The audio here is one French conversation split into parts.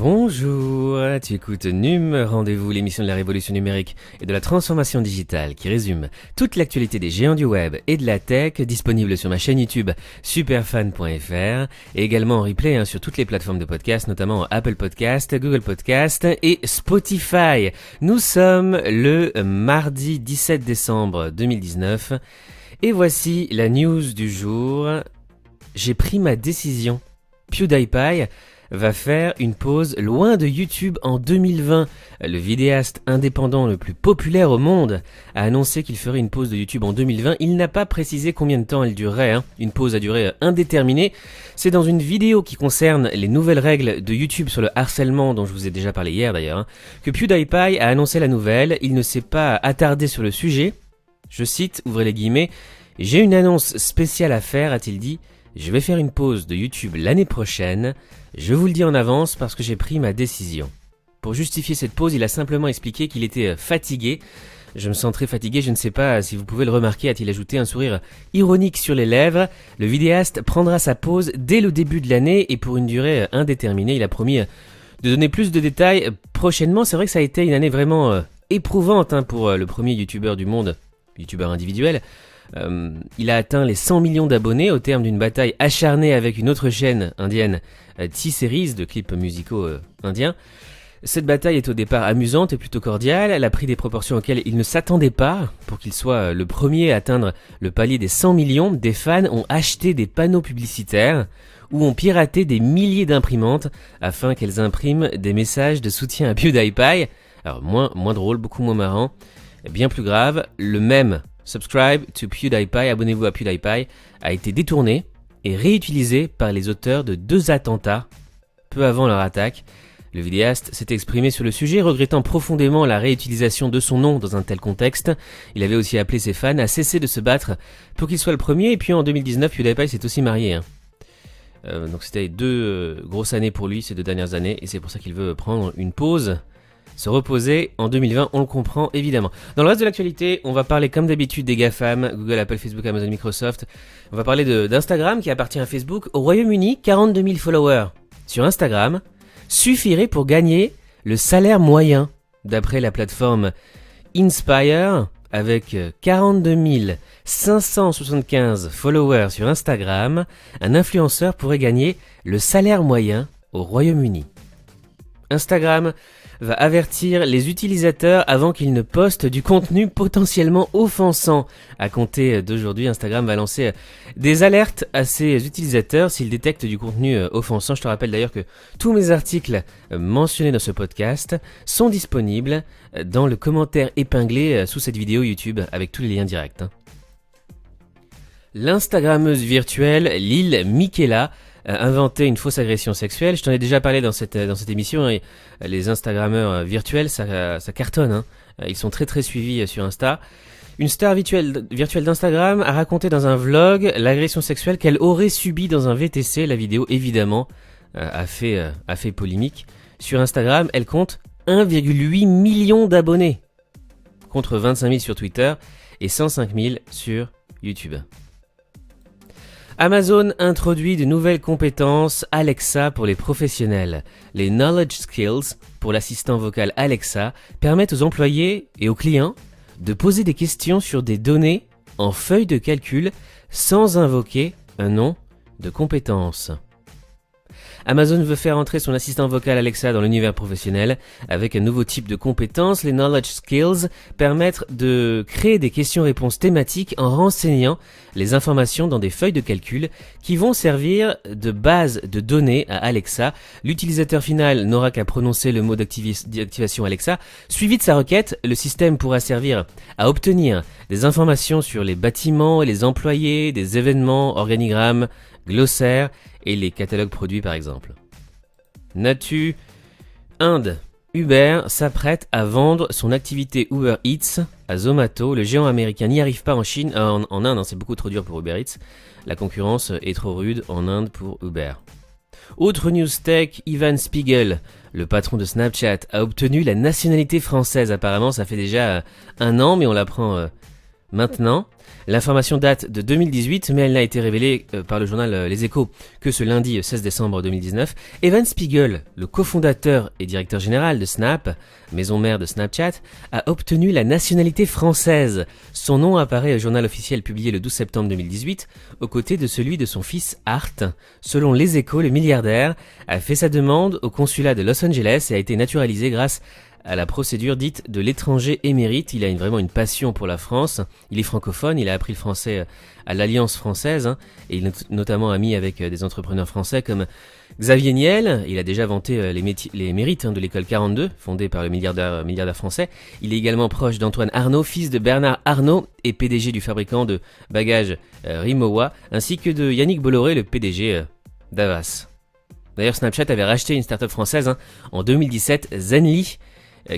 Bonjour, tu écoutes NUM, rendez-vous l'émission de la révolution numérique et de la transformation digitale qui résume toute l'actualité des géants du web et de la tech, disponible sur ma chaîne YouTube superfan.fr et également en replay sur toutes les plateformes de podcast, notamment Apple Podcast, Google Podcast et Spotify. Nous sommes le mardi 17 décembre 2019 et voici la news du jour. J'ai pris ma décision. PewDiePie va faire une pause loin de YouTube en 2020. Le vidéaste indépendant le plus populaire au monde a annoncé qu'il ferait une pause de YouTube en 2020. Il n'a pas précisé combien de temps elle durerait. Une pause à durée indéterminée. C'est dans une vidéo qui concerne les nouvelles règles de YouTube sur le harcèlement, dont je vous ai déjà parlé hier d'ailleurs, que PewDiePie a annoncé la nouvelle. Il ne s'est pas attardé sur le sujet. Je cite, ouvrez les guillemets, « J'ai une annonce spéciale à faire », a-t-il dit. « Je vais faire une pause de YouTube l'année prochaine. Je vous le dis en avance parce que j'ai pris ma décision. » Pour justifier cette pause, il a simplement expliqué qu'il était fatigué. « Je me sens très fatigué, je ne sais pas si vous pouvez le remarquer », a-t-il ajouté, un sourire ironique sur les lèvres. Le vidéaste prendra sa pause dès le début de l'année et pour une durée indéterminée. Il a promis de donner plus de détails prochainement. C'est vrai que ça a été une année vraiment éprouvante pour le premier youtubeur du monde, youtubeur individuel. Il a atteint les 100 millions d'abonnés au terme d'une bataille acharnée avec une autre chaîne indienne, T-Series, de clips musicaux indiens. Cette bataille est au départ amusante et plutôt cordiale. Elle a pris des proportions auxquelles il ne s'attendait pas. Pour qu'il soit le premier à atteindre le palier des 100 millions, des fans ont acheté des panneaux publicitaires ou ont piraté des milliers d'imprimantes afin qu'elles impriment des messages de soutien à PewDiePie. Alors moins drôle, beaucoup moins marrant, bien plus grave, le mème Subscribe to PewDiePie, abonnez-vous à PewDiePie, a été détourné et réutilisé par les auteurs de 2 attentats peu avant leur attaque. Le vidéaste s'est exprimé sur le sujet, regrettant profondément la réutilisation de son nom dans un tel contexte. Il avait aussi appelé ses fans à cesser de se battre pour qu'il soit le premier. Et puis en 2019, PewDiePie s'est aussi marié. Donc c'était 2 grosses années pour lui, ces 2 dernières années, et c'est pour ça qu'il veut prendre une pause. Se reposer en 2020, on le comprend évidemment. Dans le reste de l'actualité, on va parler comme d'habitude des GAFAM, Google, Apple, Facebook, Amazon, Microsoft. On va parler d'Instagram qui appartient à Facebook. Au Royaume-Uni, 42 000 followers sur Instagram suffirait pour gagner le salaire moyen. D'après la plateforme Inspire, avec 42 575 followers sur Instagram, un influenceur pourrait gagner le salaire moyen au Royaume-Uni. Instagram va avertir les utilisateurs avant qu'ils ne postent du contenu potentiellement offensant. À compter d'aujourd'hui, Instagram va lancer des alertes à ses utilisateurs s'ils détectent du contenu offensant. Je te rappelle d'ailleurs que tous mes articles mentionnés dans ce podcast sont disponibles dans le commentaire épinglé sous cette vidéo YouTube avec tous les liens directs. L'Instagrammeuse virtuelle Lil Miquela inventer une fausse agression sexuelle. Je t'en ai déjà parlé dans cette émission et les Instagrammeurs virtuels, ça cartonne. Ils sont très très suivis sur Insta. Une star virtuelle d'Instagram a raconté dans un vlog l'agression sexuelle qu'elle aurait subie dans un VTC. La vidéo évidemment a fait polémique. Sur Instagram, elle compte 1,8 million d'abonnés contre 25 000 sur Twitter et 105 000 sur YouTube. Amazon introduit de nouvelles compétences Alexa pour les professionnels. Les Knowledge Skills pour l'assistant vocal Alexa permettent aux employés et aux clients de poser des questions sur des données en feuille de calcul sans invoquer un nom de compétence. Amazon veut faire entrer son assistant vocal Alexa dans l'univers professionnel avec un nouveau type de compétences. Les Knowledge Skills permettent de créer des questions-réponses thématiques en renseignant les informations dans des feuilles de calcul qui vont servir de base de données à Alexa. L'utilisateur final n'aura qu'à prononcer le mot d'activation Alexa. Suivi de sa requête, le système pourra servir à obtenir des informations sur les bâtiments et les employés, des événements, organigrammes, glossaires et les catalogues produits par exemple. Natu, Inde. Uber s'apprête à vendre son activité Uber Eats à Zomato. Le géant américain n'y arrive pas en Inde, c'est beaucoup trop dur pour Uber Eats. La concurrence est trop rude en Inde pour Uber. Autre news tech, Evan Spiegel, le patron de Snapchat, a obtenu la nationalité française. Apparemment, ça fait déjà 1 an, mais on l'apprend maintenant. L'information date de 2018, mais elle n'a été révélée par le journal Les Échos que ce lundi 16 décembre 2019. Evan Spiegel, le cofondateur et directeur général de Snap, maison mère de Snapchat, a obtenu la nationalité française. Son nom apparaît au journal officiel publié le 12 septembre 2018, aux côtés de celui de son fils Art. Selon Les Échos, le milliardaire a fait sa demande au consulat de Los Angeles et a été naturalisé grâce à la procédure dite de l'étranger émérite. Il a vraiment une passion pour la France. Il est francophone, il a appris le français à l'Alliance française et il est notamment ami avec des entrepreneurs français comme Xavier Niel. Il a déjà vanté les mérites de l'école 42, fondée par le milliardaire français. Il est également proche d'Antoine Arnault, fils de Bernard Arnault et PDG du fabricant de bagages Rimowa, ainsi que de Yannick Bolloré, le PDG d'Avas. D'ailleurs, Snapchat avait racheté une start-up française en 2017, Zenly,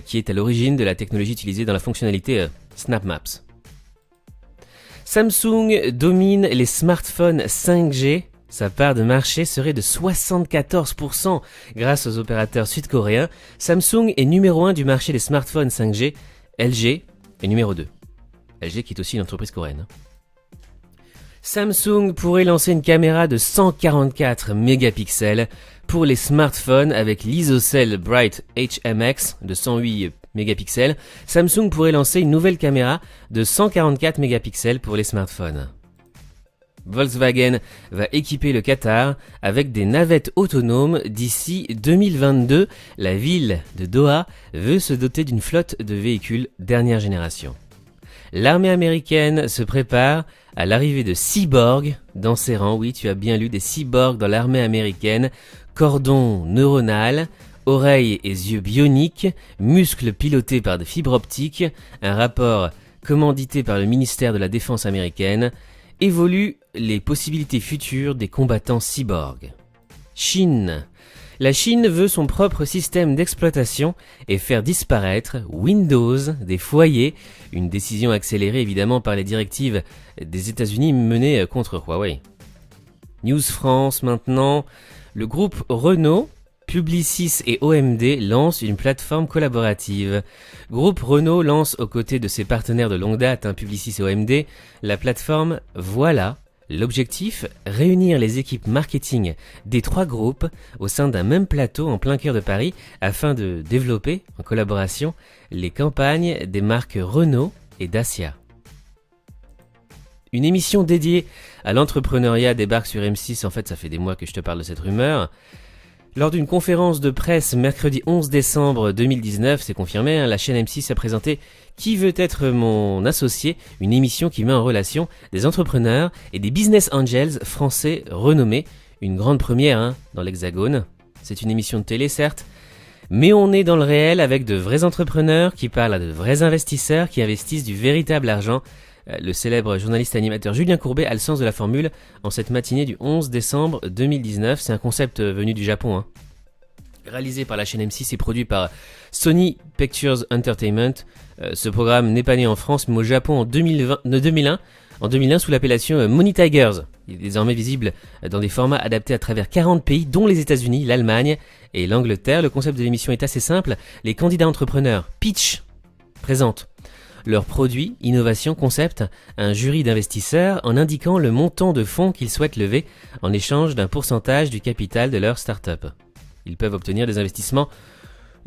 qui est à l'origine de la technologie utilisée dans la fonctionnalité Snap Maps. Samsung domine les smartphones 5G. Sa part de marché serait de 74% grâce aux opérateurs sud-coréens. Samsung est numéro 1 du marché des smartphones 5G. LG est numéro 2. LG qui est aussi une entreprise coréenne. Samsung pourrait lancer une caméra de 144 mégapixels pour les smartphones avec l'ISOCELL Bright HMX de 108 mégapixels. Samsung pourrait lancer une nouvelle caméra de 144 mégapixels pour les smartphones. Volkswagen va équiper le Qatar avec des navettes autonomes d'ici 2022. La ville de Doha veut se doter d'une flotte de véhicules dernière génération. L'armée américaine se prépare à l'arrivée de cyborgs dans ses rangs. Oui, tu as bien lu, des cyborgs dans l'armée américaine. Cordon neuronal, oreilles et yeux bioniques, muscles pilotés par des fibres optiques. Un rapport commandité par le ministère de la Défense américaine évolue les possibilités futures des combattants cyborgs. Chine. La Chine veut son propre système d'exploitation et faire disparaître Windows des foyers, une décision accélérée évidemment par les directives des États-Unis menées contre Huawei. News France maintenant, le groupe Renault, Publicis et OMD lancent une plateforme collaborative. Groupe Renault lance aux côtés de ses partenaires de longue date, Publicis et OMD, la plateforme Voilà. L'objectif, réunir les équipes marketing des trois groupes au sein d'un même plateau en plein cœur de Paris afin de développer, en collaboration, les campagnes des marques Renault et Dacia. Une émission dédiée à l'entrepreneuriat débarque sur M6, en fait ça fait des mois que je te parle de cette rumeur. Lors d'une conférence de presse mercredi 11 décembre 2019, c'est confirmé, la chaîne M6 a présenté Qui veut être mon associé, une émission qui met en relation des entrepreneurs et des business angels français renommés, une grande première dans l'Hexagone. C'est une émission de télé certes, mais on est dans le réel avec de vrais entrepreneurs qui parlent à de vrais investisseurs qui investissent du véritable argent. Le célèbre journaliste animateur Julien Courbet a le sens de la formule en cette matinée du 11 décembre 2019. C'est un concept venu du Japon. Réalisé par la chaîne M6 et produit par Sony Pictures Entertainment. Ce programme n'est pas né en France mais au Japon en 2001 sous l'appellation Money Tigers. Il est désormais visible dans des formats adaptés à travers 40 pays dont les États-Unis, l'Allemagne et l'Angleterre. Le concept de l'émission est assez simple. Les candidats entrepreneurs pitch, présentent leurs produits, innovations, concepts, un jury d'investisseurs en indiquant le montant de fonds qu'ils souhaitent lever en échange d'un pourcentage du capital de leur start-up. Ils peuvent obtenir des investissements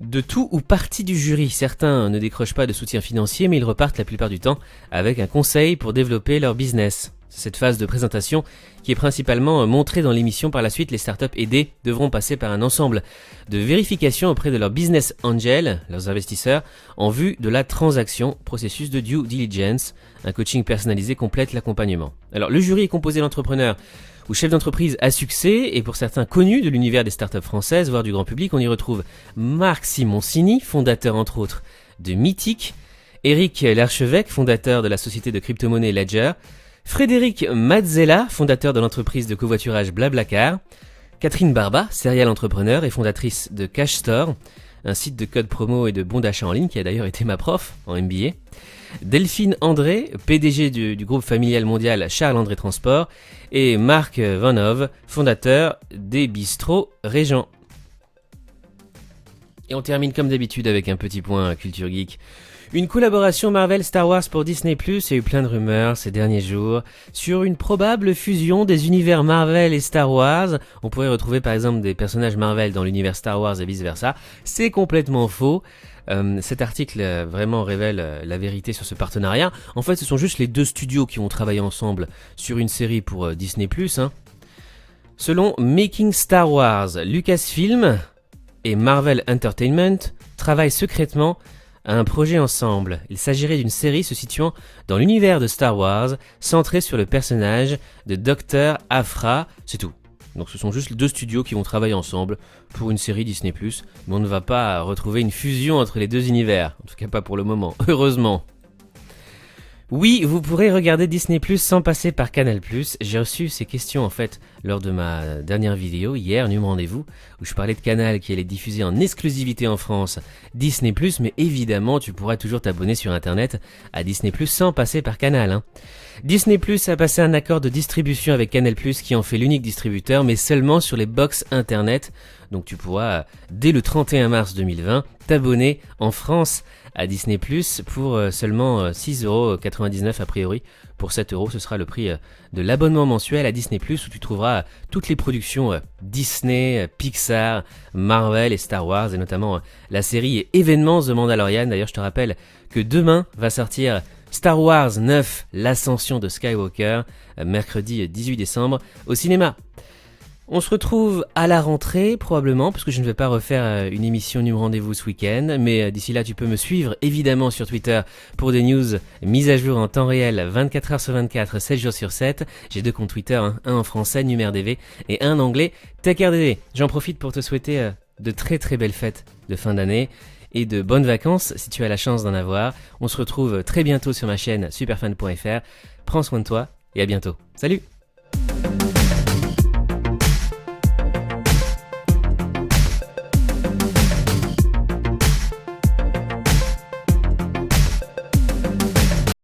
de tout ou partie du jury. Certains ne décrochent pas de soutien financier, mais ils repartent la plupart du temps avec un conseil pour développer leur business. C'est cette phase de présentation qui est principalement montrée dans l'émission. Par la suite, les startups aidées devront passer par un ensemble de vérifications auprès de leurs business angels, leurs investisseurs, en vue de la transaction, processus de due diligence. Un coaching personnalisé complète l'accompagnement. Alors, le jury est composé d'entrepreneurs ou chefs d'entreprise à succès et pour certains connus de l'univers des startups françaises, voire du grand public. On y retrouve Marc Simoncini, fondateur entre autres de Mythique, Eric Larchevêque, fondateur de la société de crypto-monnaie Ledger, Frédéric Mazzella, fondateur de l'entreprise de covoiturage Blablacar, Catherine Barba, serial entrepreneur et fondatrice de Cash Store, un site de code promo et de bons d'achat en ligne qui a d'ailleurs été ma prof en MBA, Delphine André, PDG du groupe familial mondial Charles-André Transport, et Marc Vanhove, fondateur des bistrots Régent. Et on termine comme d'habitude avec un petit point culture geek. Une collaboration Marvel-Star Wars pour Disney+, il y a eu plein de rumeurs ces derniers jours sur une probable fusion des univers Marvel et Star Wars. On pourrait retrouver par exemple des personnages Marvel dans l'univers Star Wars et vice-versa. C'est complètement faux. Cet article vraiment révèle la vérité sur ce partenariat. En fait, ce sont juste les deux studios qui vont travailler ensemble sur une série pour Disney+. Selon Making Star Wars, Lucasfilm et Marvel Entertainment travaillent secrètement à un projet ensemble. Il s'agirait d'une série se situant dans l'univers de Star Wars, centrée sur le personnage de Dr. Aphra, c'est tout. Donc ce sont juste les deux studios qui vont travailler ensemble pour une série Disney+, mais on ne va pas retrouver une fusion entre les deux univers, en tout cas pas pour le moment, heureusement. Oui, vous pourrez regarder Disney+, sans passer par Canal+. J'ai reçu ces questions en fait lors de ma dernière vidéo, hier, Nume Rendez-vous, où je parlais de Canal qui allait diffuser en exclusivité en France Disney+, mais évidemment tu pourras toujours t'abonner sur internet à Disney+, sans passer par Canal. Disney+, a passé un accord de distribution avec Canal+, qui en fait l'unique distributeur, mais seulement sur les box internet. Donc tu pourras, dès le 31 mars 2020, t'abonner en France à Disney+, pour seulement 6,99€ a priori. Pour 7€, ce sera le prix de l'abonnement mensuel à Disney+, où tu trouveras toutes les productions Disney, Pixar, Marvel et Star Wars, et notamment la série et événements The Mandalorian. D'ailleurs, je te rappelle que demain va sortir Star Wars 9, l'ascension de Skywalker, mercredi 18 décembre au cinéma. On se retrouve à la rentrée probablement, parce que je ne vais pas refaire une émission Nume Rendez-vous ce week-end, mais d'ici là tu peux me suivre évidemment sur Twitter pour des news mises à jour en temps réel 24h sur 24, 7 jours sur 7. J'ai deux comptes Twitter, un en français NumerDV et un en anglais TechRDV. J'en profite pour te souhaiter de très très belles fêtes de fin d'année et de bonnes vacances si tu as la chance d'en avoir. On se retrouve très bientôt sur ma chaîne superfan.fr. Prends soin de toi et à bientôt. Salut!